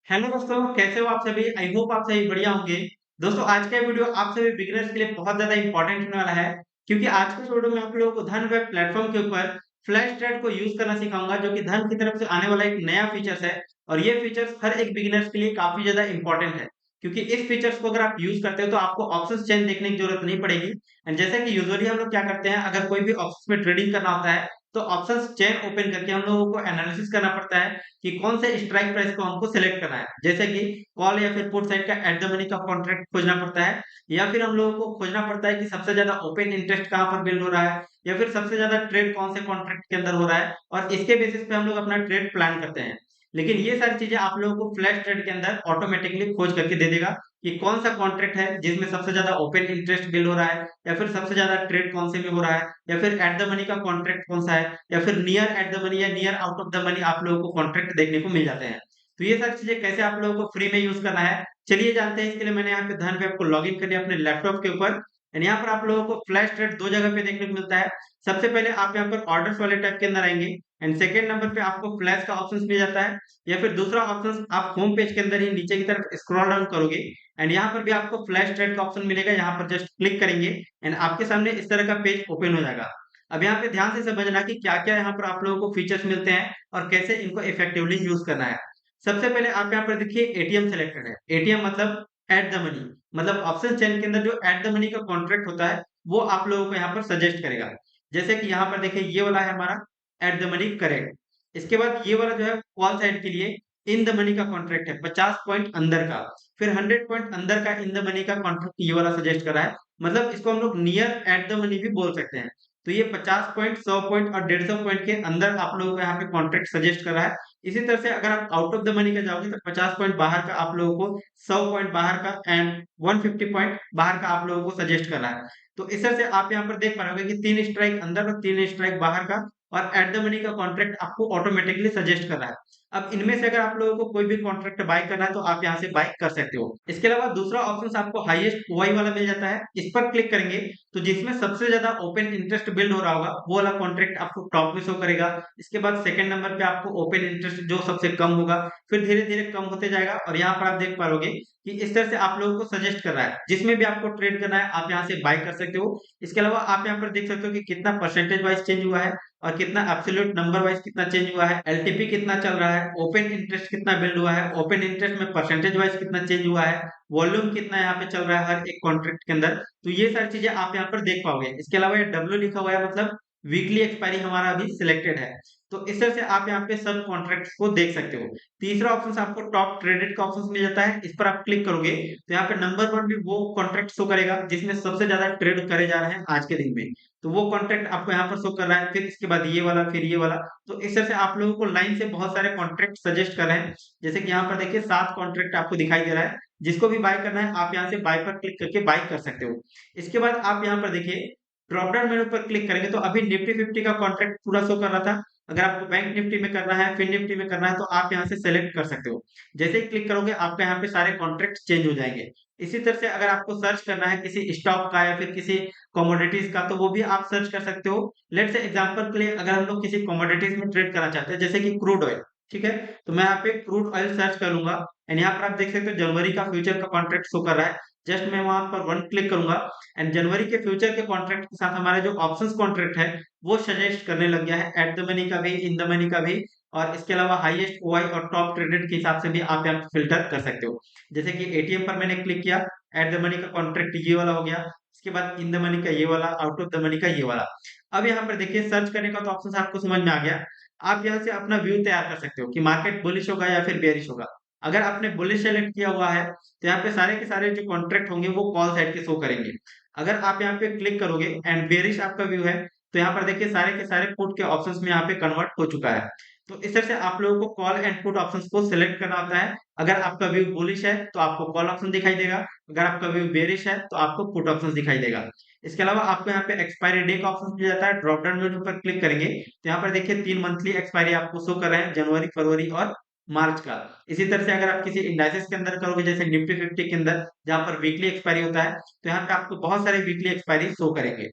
Hello दोस्तों, कैसे हो आप सभी? आई होप आप सभी बढ़िया होंगे। दोस्तों, आज का वीडियो आप सभी बिगिनर्स के लिए बहुत ज़्यादा इंपॉर्टेंट होने वाला है, क्योंकि आज के इस वीडियो में आप लोगों को धन वेब प्लेटफॉर्म के ऊपर फ्लैश ट्रेड को यूज़ करना सिखाऊँगा, जो कि धन की तरफ से आने वाला एक नया फीचर्स है और ये फीचर्स हर एक बिगिनर्स के लिए काफ़ी ज़्यादा इंपॉर्टेंट है, क्योंकि इस फीचर्स को अगर आप यूज़ करते हो तो आपको ऑप्शंस चेन देखने की ज़रूरत नहीं पड़ेगी। एंड जैसे कि यूजुअली हम लोग क्या करते हैं, अगर कोई भी ऑप्शंस में ट्रेडिंग करना होता है, तो ऑप्शंस चेन ओपन करके हम लोगों को एनालिसिस करना पड़ता है कि कौन से स्ट्राइक प्राइस को हमको सेलेक्ट करना है। जैसे कि कॉल या फिर पुट साइड का एट द मनी का कॉन्ट्रैक्ट खोजना पड़ता है, या फिर हम लोगों को खोजना पड़ता है कि सबसे ज़्यादा ओपन इंटरेस्ट कहाँ पर बिल्ड हो रहा है, या फिर सबसे ज़्यादा ट्रेड कौन से कॉन्ट्रैक्ट के अंदर हो रहा है, और इसके बेसिस पे हम लोग अपना ट्रेड प्लान करते हैं। लेकिन ये सारी चीज़ें आप लोगों को फ्लैश ट्रेड के अंदर ऑटोमैटिकली खोज करके दे देगा कि कौन सा कॉन्ट्रैक्ट है जिसमें सबसे ज़्यादा ओपन इंटरेस्ट बिल्ड हो रहा है, या फिर सबसे ज़्यादा ट्रेड कौन से में हो रहा है, या फिर एट द मनी का कॉन्ट्रैक्ट कौन सा है, या फिर नियर एट द मनी या near out of the money आप लोगों को कॉन्ट्रैक्ट देखने को मिल जाते हैं। तो ये सारी चीज़ें कैसे आप लोगों को फ्री में यूज़ करना है, चलिए जानते हैं। इसके लिए मैंने यहाँ पे धन पे आपको लॉगिन कर लिया अपने लैपटॉप के ऊपर। एंड यहाँ पर आप लोगों को फ्लैश ट्रेड 2 जगह पे देखने को मिलता है। सबसे पहले आप यहाँ पर ऑर्डर्स वाले टैब के अंदर आएँगे, एंड सेकंड नंबर पे आपको फ्लैश का ऑप्शंस मिल जाता है, या फिर दूसरा ऑप्शंस आप होम पेज के अंदर ही नीचे की तरफ स्क्रॉल डाउन करोगे, एंड यहाँ पर भी आपको फ्लैश ट्रेड का ऑप्शन मिलेगा। यहाँ पर जस्ट क्लिक करेंगे एंड आपके सामने इस तरह का पेज ओपन हो जाएगा। अब यहाँ पे ध्यान से समझना कि क्या-क्या यहाँ पर आप लोगों को फीचर्स मिलते हैं और कैसे इनको इफेक्टिवली यूज़ करना है। सबसे पहले आप यहाँ पर देखिए एटीएम सेलेक्टेड है। एटीएम मतलब एट द मनी, मतलब ऑप्शन चेन के अंदर जो एट द मनी का कॉन्ट्रैक्ट होता है, वो आप लोगों को यहाँ पर सजेस्ट करेगा। जैसे कि यहाँ पर देखिए ये वाला है हमारा एट द मनी करेक्ट। इसके बाद ये वाला जो है कॉल साइड के लिए इन द मनी का कॉन्ट्रैक्ट है 50 पॉइंट अंदर का। फिर 100 पॉइंट अंदर का इन द मनी का कॉन्ट्रैक्ट ये वाला सजेस्ट कर रहा है। मतलब इसको हम लोग नियर एट द मनी भी बोल सकते हैं। तो ये 50 पॉइंट, 100 पॉइंट और 150 पॉइंट के अंदर आप लोगों को यहाँ पे कॉन्ट्रैक्ट सजेस्ट कर रहा है। इसी तरह से अगर आप आउट ऑफ द मनी का जाओगे तो 50 पॉइंट बाहर का आप लोगों को, 100 पॉइंट बाहर का एंड 150 पॉइंट बाहर का आप लोगों को सजेस्ट कर रहा है। तो इस तरह से आप यहाँ पर देख पा रहे होगे कि 3 स्ट्राइक अंदर और 3 स्ट्राइक बाहर का और एट द मनी का कॉन्ट्रैक्ट आपको ऑटोमेटिकली सजेस्ट कर रहा है। अब इनमें से अगर आप लोगों को कोई भी कॉन्ट्रैक्ट बाय करना है तो आप यहाँ से बाय कर सकते हो। इसके अलावा दूसरा ऑप्शन आपको हाईएस्ट ओआई वाला मिल जाता है। इस पर क्लिक करेंगे तो जिसमें सबसे ज्यादा ओपन इंटरेस्ट बिल्ड हो रहा होगा वो वाला कॉन्ट्रैक्ट आपको टॉप में शो करेगा। इसके बाद सेकंड नंबर पे आपको ओपन इंटरेस्ट जो सबसे कम होगा, फिर धीरे धीरे कम होते जाएगा, और यहाँ पर आप देख पाओगे कि इस तरह से आप लोगों को सजेस्ट कर रहा है। जिसमें भी आपको ट्रेड करना है आप यहाँ से बाय कर सकते हो। इसके अलावा आप यहाँ पर देख सकते हो कि कितना परसेंटेज वाइज चेंज हुआ है और कितना एब्सोल्यूट नंबर वाइज कितना चेंज हुआ है, एलटीपी कितना चल रहा है, ओपन इंटरेस्ट कितना बिल्ड हुआ है, ओपन इंटरेस्ट में परसेंटेज वाइज कितना चेंज हुआ है, वॉल्यूम कितना यहाँ पे चल रहा है हर एक कॉन्ट्रैक्ट के अंदर। तो ये सारी चीजें आप यहाँ पर देख पाओगे। इसके अलावा ये डब्ल्यू लिखा हुआ है, मतलब वीकली एक्सपायरी हमारा अभी सिलेक्टेड है। तो इस तरह से आप यहाँ पे सब कॉन्ट्रैक्ट्स को देख सकते हो। तीसरा ऑप्शन आपको टॉप ट्रेडेड का ऑप्शन मिल जाता है। इस पर आप क्लिक करोगे तो यहाँ पे नंबर 1 भी वो कॉन्ट्रैक्ट शो करेगा जिसमें सबसे ज्यादा ट्रेड करे जा रहे हैं आज के दिन में। तो वो कॉन्ट्रैक्ट आपको यहाँ पर शो कर रहा है। फिर इसके बाद ये वाला, फिर ये वाला। तो इस तरह से आप लोगों को लाइन से बहुत सारे कॉन्ट्रैक्ट सजेस्ट कर रहे हैं। जैसे कि यहाँ पर देखिए 7 कॉन्ट्रैक्ट आपको दिखाई दे रहा है। जिसको भी बाय करना है आप यहाँ से बाय पर क्लिक करके बाय कर सकते हो। इसके बाद आप यहाँ पर देखिए ड्रॉप डाउन मेनू पर क्लिक करेंगे तो अभी निफ्टी 50 का कॉन्ट्रैक्ट पूरा शो कर रहा था। अगर आपको बैंक निफ्टी में करना है, फिन निफ्टी में करना है, तो आप यहाँ से सेलेक्ट कर सकते हो। जैसे ही क्लिक करोगे आपका यहाँ पे सारे कॉन्ट्रैक्ट चेंज हो जाएंगे। इसी तरह से अगर आपको सर्च करना है किसी स्टॉक का या फिर किसी कमोडिटीज का, तो वो भी आप सर्च कर सकते हो। लेट्स से एग्जांपल के लिए अगर हम लोग किसी कमोडिटीज में ट्रेड करना चाहते हैं जैसे कि क्रूड ऑयल, ठीक है, तो मैं यहाँ पे क्रूड ऑयल सर्च कर लूंगा। एंड यहाँ पर आप देख सकते हो जनवरी का फ्यूचर का कॉन्ट्रैक्ट शो कर रहा है। जस्ट मैं वहां पर वन क्लिक करूंगा एंड जनवरी के फ्यूचर के कॉन्ट्रैक्ट के साथ हमारा जो ऑप्शंस कॉन्ट्रैक्ट है वो सजेस्ट करने लग गया है, एट द मनी का भी, इन द मनी का भी। और इसके अलावा हाईएस्ट ओआई और टॉप ट्रेडेड के हिसाब से भी आप यहाँ फिल्टर कर सकते हो। जैसे कि एटीएम पर मैंने क्लिक किया, एट द मनी का कॉन्ट्रैक्ट ये वाला हो गया। इसके बाद इन द मनी का ये वाला, आउट ऑफ द मनी का ये वाला। अब यहाँ पर देखिए सर्च करने का तो ऑप्शन आपको समझ में आ गया। आप यहाँ से अपना व्यू तैयार कर सकते हो कि मार्केट बुलिश होगा या फिर बेरिश होगा। अगर आपने बुलिश सेलेक्ट किया हुआ है तो यहाँ पे सारे के सारे जो कॉन्ट्रैक्ट होंगे वो कॉल साइड के शो करेंगे। अगर आप यहाँ पे क्लिक करोगे एंड बेरिश आपका व्यू है तो यहाँ पर देखिए सारे के सारे पुट के ऑप्शंस में यहाँ पे कन्वर्ट हो चुका है। तो इस तरह से आप लोगों को कॉल एंड पुट ऑप्शंस को सिलेक्ट करना होता है। अगर आपका व्यू बुलिश है तो आपको कॉल ऑप्शन दिखाई देगा, अगर आपका व्यू बेरिश है तो आपको पुट ऑप्शन दिखाई देगा। इसके अलावा आपको यहाँ पे एक्सपायरी डे का ऑप्शन मिल जाता है। ड्रॉप डाउन मेन्यू पर क्लिक करेंगे तो यहाँ पर देखिए 3 मंथली एक्सपायरी आपको शो कर रहे हैं, जनवरी, फरवरी और मार्च का। इसी तरह से अगर आप किसी इंडाइसेस के अंदर करोगे जैसे निफ्टी 50 के अंदर जहां पर वीकली एक्सपायरी होता है, तो यहाँ पे आपको बहुत सारे वीकली एक्सपायरी शो करेंगे।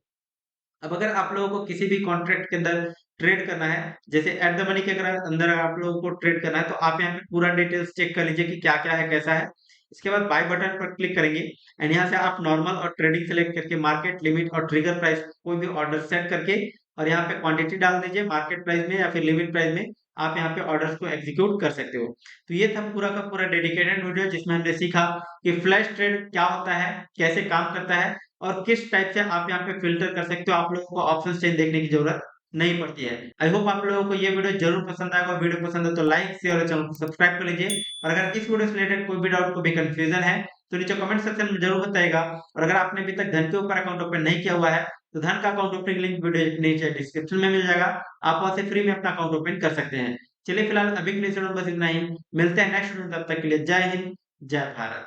अब अगर आप लोगों को किसी भी कॉन्ट्रैक्ट के अंदर ट्रेड करना है, जैसे एट द मनी के अगर अंदर आप लोगों को ट्रेड करना है तो आप यहाँ पे पूरा डिटेल्स चेक कर लीजिए कि क्या-क्या है, कैसा है। इसके बाद बाय बटन पर क्लिक करेंगे एंड यहाँ से आप नॉर्मल और ट्रेडिंग सेलेक्ट करके मार्केट लिमिट और ट्रिगर प्राइस कोई भी ऑर्डर सेट करके और यहाँ पे क्वांटिटी डाल दीजिए मार्केट प्राइस में या फिर लिमिट प्राइस में, आप यहाँ पे ऑर्डर्स को एग्जीक्यूट कर सकते हो। तो ये था पूरा का पूरा डेडिकेटेड वीडियो जिसमें हमने सीखा कि फ्लैश ट्रेड क्या होता है, कैसे काम करता है और किस टाइप से आप यहाँ पे फ़िल्टर कर सकते हो, आप लोगों को ऑप्शन चेंज देखने की ज़रूरत नहीं पड़ती है। आई होप आप लोगों को ये वीडियो ज़रूर पसंद आएगा। वीडियो पसंद है तो लाइक, शेयर और चैनल को सब्सक्राइब कर लीजिए और अगर इस वीडियो से रिलेटेड कोई भी डाउट, कोई भी कन्फ्यूज़न है, तो नीचे कमेंट सेक्शन में ज़रूर बताइएगा और अगर आपने अभी तक धन के ऊपर अकाउंट ओपन नहीं किया हुआ है, तो धन का अकाउंट ओपनिंग लिंक वीडियो के नीचे डिस्क्रिप्शन में मिल जाएगा। आप वहाँ से फ्री में अपना अकाउंट ओपन कर सकते हैं। चलिए फिलहाल अभी के लिए इस वीडियो में बस इतना ही। मिलते हैं नेक्स्ट वीडियो में, तब तक के लिए जय हिंद, जय भारत।